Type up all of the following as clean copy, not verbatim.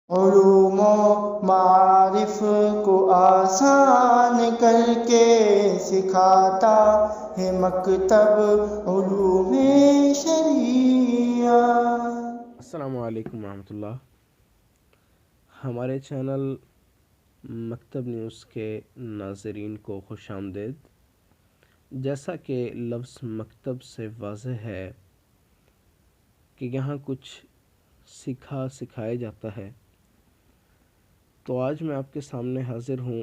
علوم و معارف کو آسان کر کے سکھاتا ہے مکتب علوم شریعہ۔ السلام علیکم ورحمۃ اللہ۔ ہمارے چینل مکتب نیوز کے ناظرین کو خوش آمدید۔ جیسا کہ لفظ مکتب سے واضح ہے کہ یہاں کچھ سکھایا جاتا ہے، تو آج میں آپ کے سامنے حاضر ہوں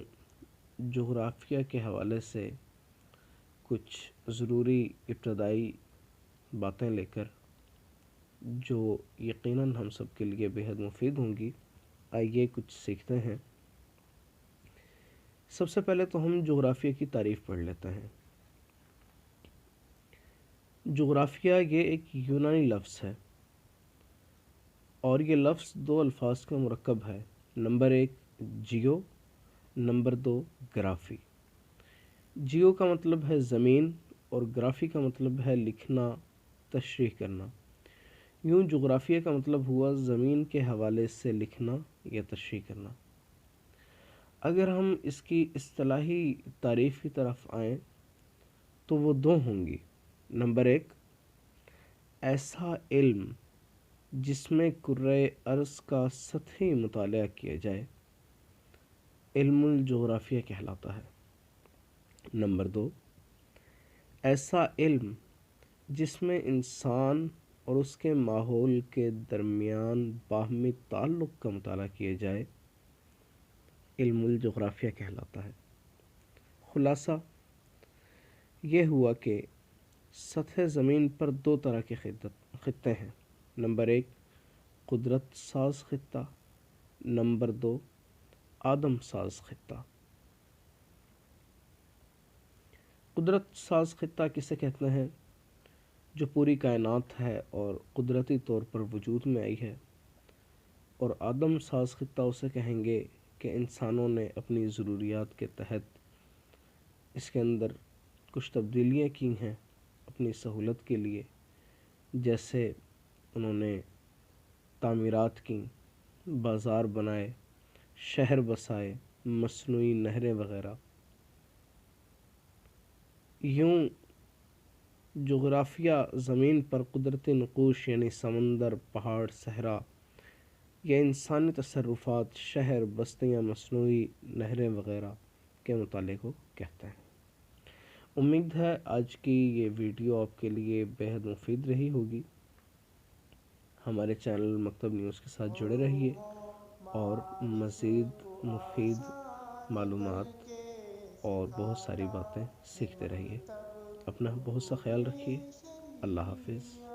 جغرافیہ کے حوالے سے کچھ ضروری ابتدائی باتیں لے کر، جو یقیناً ہم سب کے لیے بے حد مفید ہوں گی۔ آئیے کچھ سیکھتے ہیں۔ سب سے پہلے تو ہم جغرافیہ کی تعریف پڑھ لیتے ہیں۔ جغرافیہ یہ ایک یونانی لفظ ہے، اور یہ لفظ دو الفاظ کا مرکب ہے۔ نمبر 1 جیو، نمبر 2 گرافی۔ جیو کا مطلب ہے زمین اور گرافی کا مطلب ہے لکھنا، تشریح کرنا۔ یوں جغرافیہ کا مطلب ہوا زمین کے حوالے سے لکھنا یا تشریح کرنا۔ اگر ہم اس کی اصطلاحی تعریف کی طرف آئیں تو وہ دو ہوں گی۔ نمبر 1 ایسا علم جس میں کرۂ ارض کا سطحی مطالعہ کیا جائے، علم الجغرافیہ کہلاتا ہے۔ نمبر 2 ایسا علم جس میں انسان اور اس کے ماحول کے درمیان باہمی تعلق کا مطالعہ کیا جائے، علم الجغرافیہ کہلاتا ہے۔ خلاصہ یہ ہوا کہ سطح زمین پر دو طرح کے خطے ہیں۔ نمبر 1 قدرت ساز خطہ، نمبر 2 آدم ساز خطہ۔ قدرت ساز خطہ کسے کہتے ہیں؟ جو پوری کائنات ہے اور قدرتی طور پر وجود میں آئی ہے۔ اور آدم ساز خطہ اسے کہیں گے کہ انسانوں نے اپنی ضروریات کے تحت اس کے اندر کچھ تبدیلیاں کی ہیں اپنی سہولت کے لیے، جیسے انہوں نے تعمیرات کی، بازار بنائے، شہر بسائے، مصنوعی نہریں وغیرہ۔ یوں جغرافیہ زمین پر قدرتی نقوش یعنی سمندر، پہاڑ، صحرا یا انسانی تصرفات، شہر، بستیاں، مصنوعی نہریں وغیرہ کے مطالعے کو کہتے ہیں۔ امید ہے آج کی یہ ویڈیو آپ کے لیے بہت مفید رہی ہوگی۔ ہمارے چینل مکتب نیوز کے ساتھ جڑے رہیے اور مزید مفید معلومات اور بہت ساری باتیں سیکھتے رہیے۔ اپنا بہت سا خیال رکھیے۔ اللہ حافظ۔